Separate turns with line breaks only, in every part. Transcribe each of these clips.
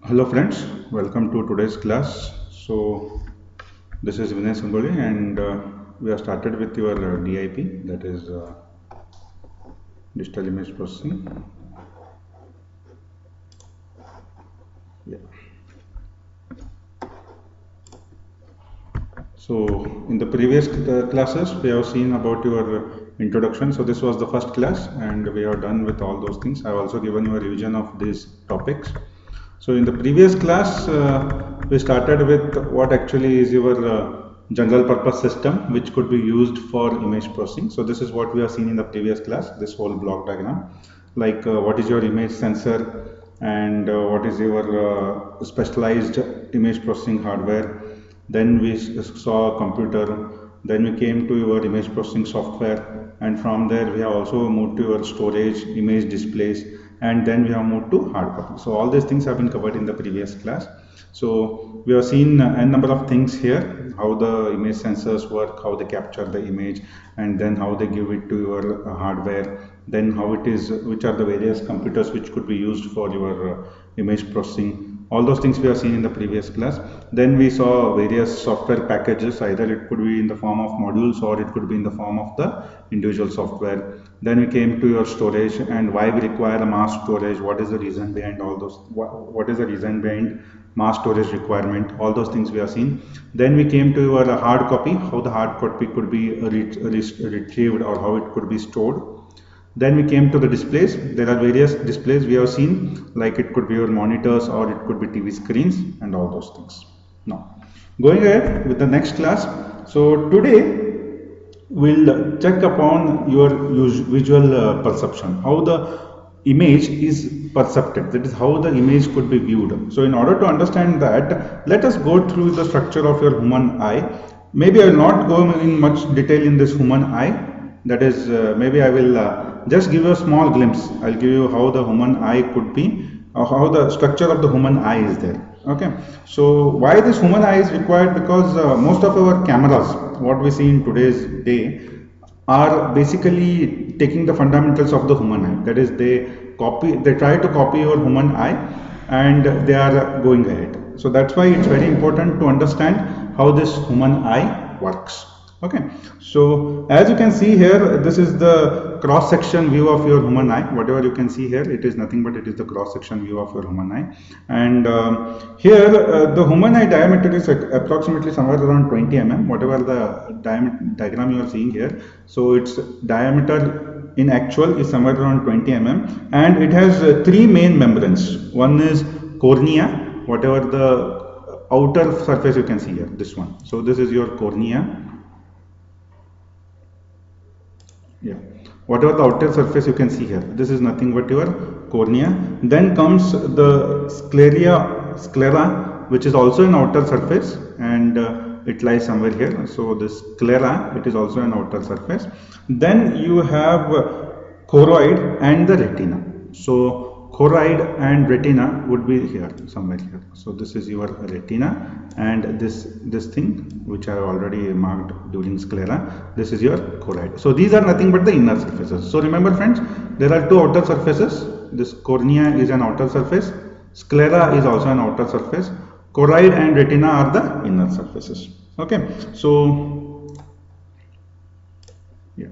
Hello friends, welcome to today's class. So this is Vinay Sangoli and we have started with your DIP, that is digital image processing. Yeah. So in the previous classes we have seen about your introduction. So this was the first class and we are done with all those things. I have also given you a revision of these topics. So in the previous class, we started with what actually is your general purpose system, which could be used for image processing. So this is what we have seen in the previous class, this whole block diagram, like what is your image sensor and what is your specialized image processing hardware. Then we saw a computer, then we came to your image processing software, and from there we have also moved to your storage, image displays, and then we have moved to hard copy. So all these things have been covered in the previous class. So we have seen a number of things here, how the image sensors work, how they capture the image, and then how they give it to your hardware, then how it is, which are the various computers which could be used for your image processing. All those things we have seen in the previous class. Then we saw various software packages, either it could be in the form of modules or it could be in the form of the individual software. Then we came to your storage and why we require a mass storage, what is the reason behind all those, what is the reason behind mass storage requirement, all those things we have seen. Then we came to your hard copy, how the hard copy could be retrieved or how it could be stored. Then we came to the displays. There are various displays we have seen, like it could be your monitors or it could be TV screens and all those things. Now, going ahead with the next class. So today we'll check upon your visual perception, how the image is perceived, that is how the image could be viewed. So in order to understand that, let us go through the structure of your human eye. Maybe I will not go in much detail in this human eye, that is maybe I will just give you a small glimpse. I'll give you how the human eye could be, or how the structure of the human eye is there. Okay, so why this human eye is required? Because most of our cameras, what we see in today's day, are basically taking the fundamentals of the human eye. That is, they try to copy your human eye and they are going ahead. So that's why it's very important to understand how this human eye works. Okay, so as you can see here, this is the cross section view of your human eye. Whatever you can see here, it is nothing but it is the cross section view of your human eye. And here the human eye diameter is approximately somewhere around 20 mm, whatever the diagram you are seeing here. So its diameter in actual is somewhere around 20 mm, and it has three main membranes. One is cornea, whatever the outer surface you can see here, this one. So this is your cornea. Yeah, whatever the outer surface you can see here, this is nothing but your cornea. Then comes the sclera, which is also an outer surface, and it lies somewhere here. So this sclera, it is also an outer surface. Then you have choroid and the retina. So choroid and retina would be here, somewhere here. So this is your retina, and this thing which I have already marked during sclera, this is your choroid. So these are nothing but the inner surfaces. So remember friends, there are two outer surfaces. This cornea is an outer surface, sclera is also an outer surface, choroid and retina are the inner surfaces. Okay, so yeah.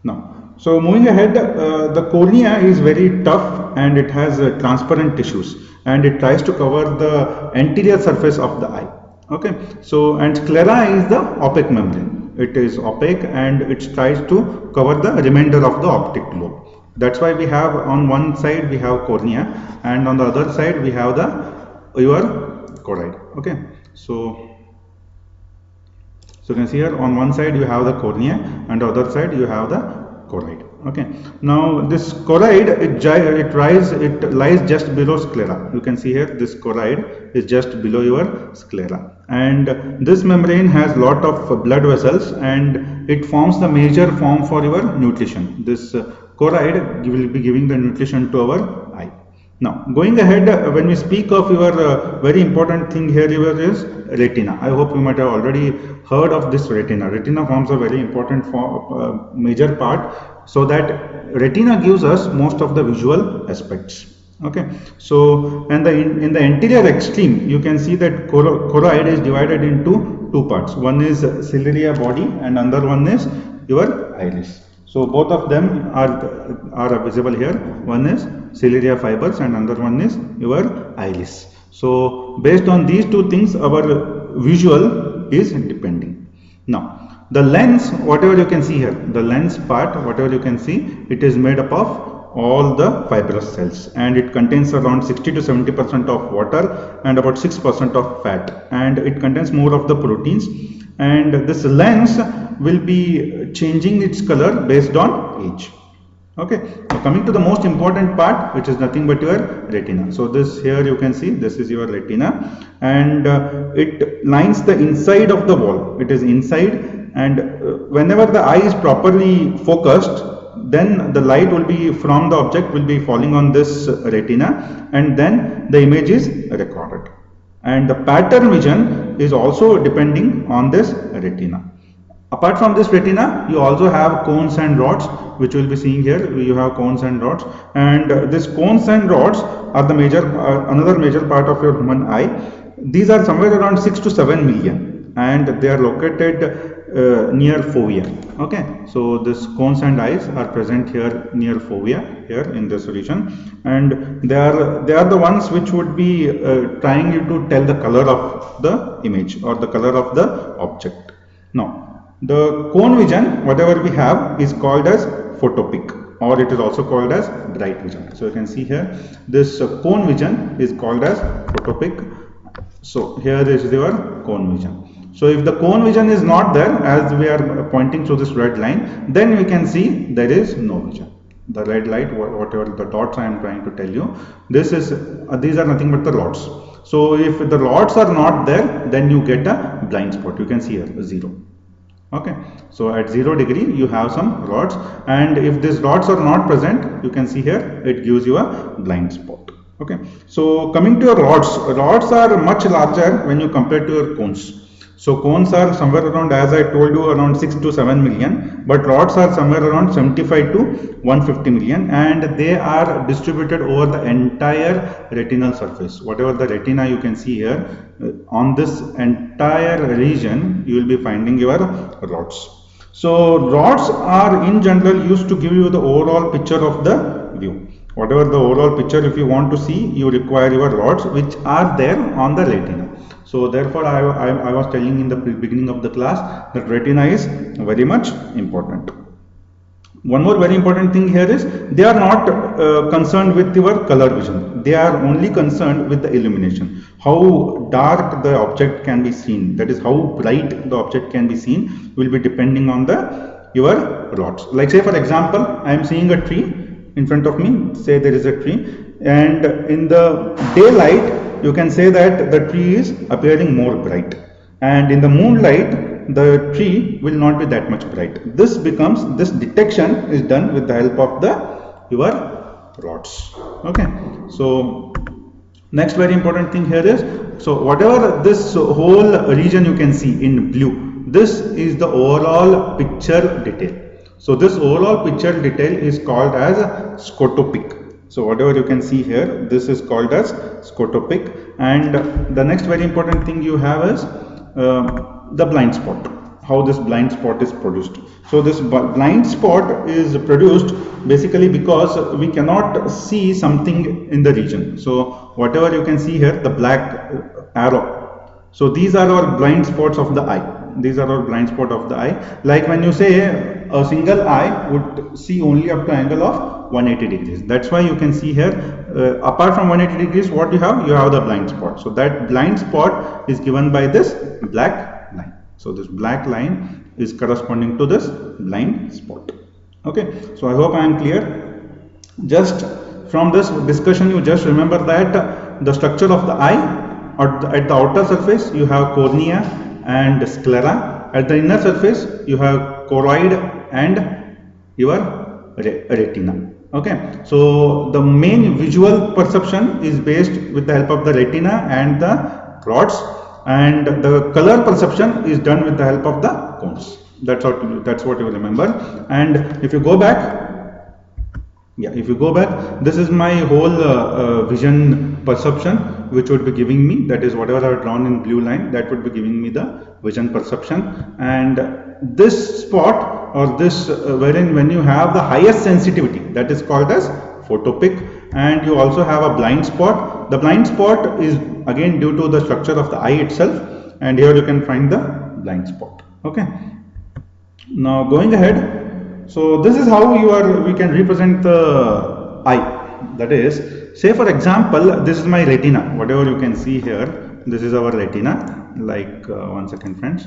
Now, so moving ahead, the cornea is very tough and it has transparent tissues, and it tries to cover the anterior surface of the eye. Okay, so and sclera is the opaque membrane. It is opaque and it tries to cover the remainder of the optic lobe. That's why we have on one side we have cornea, and on the other side we have your choroid. Okay, so you can see here on one side you have the cornea and the other side you have the choroid. Okay, now this choroid, it lies just below sclera. You can see here this choroid is just below your sclera, and this membrane has lot of blood vessels and it forms the major form for your nutrition. This choroid will be giving the nutrition to our eye. Now, going ahead, when we speak of your very important thing here is retina. I hope you might have already heard of this retina. Retina forms a very important major part, so that retina gives us most of the visual aspects. Okay, so and in the anterior extreme, you can see that choroid is divided into two parts. One is ciliary body, and another one is your iris. So both of them are visible here. One is ciliary fibers, and another one is your iris. So based on these two things, our visual is depending. Now the lens, whatever you can see here, the lens part, whatever you can see, it is made up of all the fibrous cells, and it contains around 60 to 70% of water and about 6% of fat, and it contains more of the proteins, and this lens will be changing its color based on age. Okay, so coming to the most important part, which is nothing but your retina. So this here you can see, this is your retina, and it lines the inside of the wall. It is inside, and whenever the eye is properly focused, then the light will be from the object will be falling on this retina, and then the image is recorded. And the pattern vision is also depending on this retina. Apart from this retina, you also have cones and rods, which we'll be seeing here. You have cones and rods, and these cones and rods are the another major part of your human eye. These are somewhere around 6 to 7 million, and they are located near fovea. Okay, so this cones and eyes are present here near fovea, here in this region, and they are the ones which would be trying you to tell the color of the image or the color of the object. Now the cone vision, whatever we have, is called as photopic, or it is also called as bright vision. So you can see here, this cone vision is called as photopic. So here is your cone vision. So if the cone vision is not there, as we are pointing through this red line, then we can see there is no vision. The red light, whatever the dots I am trying to tell you, these are nothing but the rods. So if the rods are not there, then you get a blind spot. You can see here 0. Okay, so at 0 degree you have some rods, and if these rods are not present, you can see here it gives you a blind spot. Okay, so coming to your rods are much larger when you compare to your cones. So cones are somewhere around, as I told you, around 6 to 7 million, but rods are somewhere around 75 to 150 million, and they are distributed over the entire retinal surface. Whatever the retina you can see here, on this entire region, you will be finding your rods. So rods are in general used to give you the overall picture of the view. Whatever the overall picture, if you want to see, you require your rods, which are there on the retina. So therefore, I was telling in the beginning of the class that retina is very much important. One more very important thing here is they are not concerned with your color vision. They are only concerned with the illumination. How dark the object can be seen, that is how bright the object can be seen, will be depending on your rods. Like say for example, I am seeing a tree in front of me. Say there is a tree, and in the daylight you can say that the tree is appearing more bright, and in the moonlight the tree will not be that much bright. This detection is done with the help of your rods. Okay, so next very important thing here is, so whatever this whole region you can see in blue, this is the overall picture detail. So this overall picture detail is called as scotopic. So whatever you can see here, this is called as scotopic. And the next very important thing you have is the blind spot. How this blind spot is produced. So this blind spot is produced basically because we cannot see something in the region. So whatever you can see here, the black arrow. So these are our blind spots of the eye. These are our blind spot of the eye. Like when you say a single eye would see only up to angle of 180 degrees. That's why you can see here, apart from 180 degrees, what you have the blind spot. So that blind spot is given by this black line. So this black line is corresponding to this blind spot. Okay, so I hope I am clear. Just from this discussion, you just remember that the structure of the eye, at the outer surface you have cornea and sclera. At the inner surface you have choroid and your retina. Okay, so the main visual perception is based with the help of the retina and the rods, and the color perception is done with the help of the cones. That's what you remember. And if you go back, Yeah, if you go back, this is my whole vision perception, which would be giving me, that is whatever I have drawn in blue line, that would be giving me the vision perception. And this spot, or this wherein when you have the highest sensitivity, that is called as photopic. And you also have a blind spot. The blind spot is again due to the structure of the eye itself, and here you can find the blind spot. Okay, now going ahead, so this is how we can represent the eye. That is, say for example, this is my retina, whatever you can see here, this is our retina, like 1 second friends.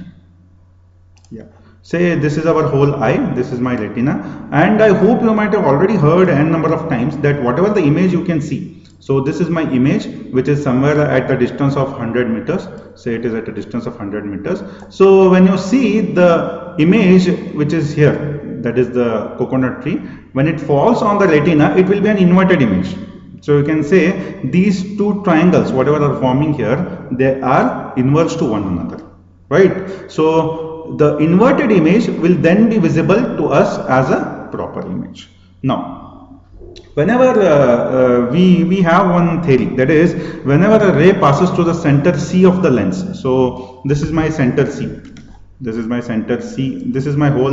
Yeah, say this is our whole eye, this is my retina, and I hope you might have already heard n number of times that whatever the image you can see, so this is my image, which is somewhere at a distance of 100 meters, say it is at a distance of 100 meters. So when you see the image which is here, that is the coconut tree, when it falls on the retina, it will be an inverted image. So you can say these two triangles, whatever are forming here, they are inverse to one another, right? So the inverted image will then be visible to us as a proper image. Now, whenever we have one theory, that is, whenever a ray passes through the center C of the lens, so this is my center C, this is my center C, this is my whole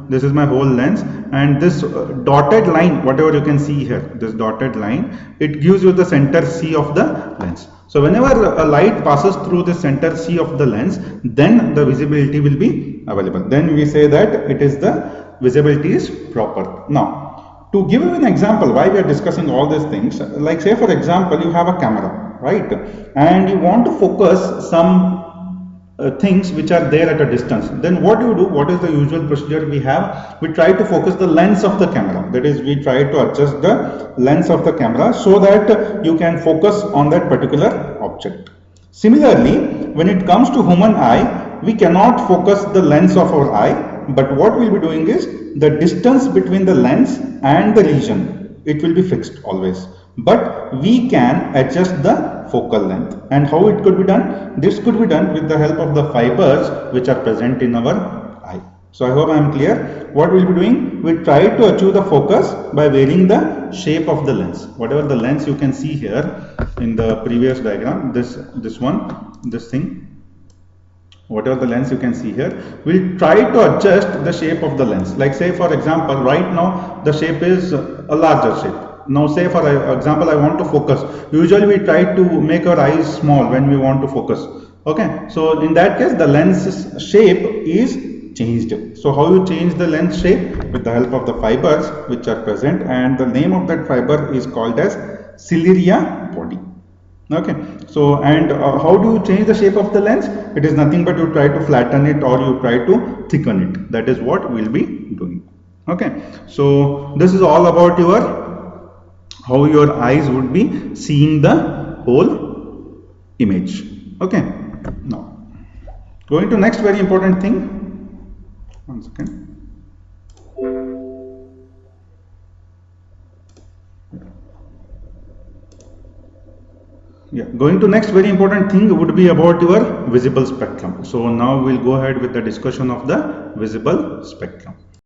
lens, and this dotted line, whatever you can see here, this dotted line, it gives you the center C of the lens. So whenever a light passes through the center C of the lens, then the visibility will be available. Then we say that it is the visibility is proper. Now, to give you an example why we are discussing all these things, like say for example, you have a camera, right, and you want to focus some things which are there at a distance. Then what do you do? What is the usual procedure we have? We try to focus the lens of the camera, that is, we try to adjust the lens of the camera so that you can focus on that particular object. Similarly, when it comes to human eye, we cannot focus the lens of our eye, but what we'll be doing is the distance between the lens and the lesion, it will be fixed always, but we can adjust the focal length. And how it could be done? This could be done with the help of the fibers which are present in our eye. So I hope I am clear. What we'll be doing, we try to achieve the focus by varying the shape of the lens. Whatever the lens you can see here in the previous diagram, this one, this thing, whatever the lens you can see here, we'll try to adjust the shape of the lens. Like say for example, right now the shape is a larger shape. Now say for example, I want to focus. Usually we try to make our eyes small when we want to focus. Okay, so in that case the lens's shape is changed. So how you change the lens shape? With the help of the fibers which are present, and the name of that fiber is called as ciliary body. Okay, so and how do you change the shape of the lens? It is nothing but you try to flatten it or you try to thicken it. That is what we'll be doing. Okay, so this is all about how your eyes would be seeing the whole image. Okay, now going to next very important thing. 1 second. Yeah, going to next very important thing would be about your visible spectrum. So now we'll go ahead with the discussion of the visible spectrum.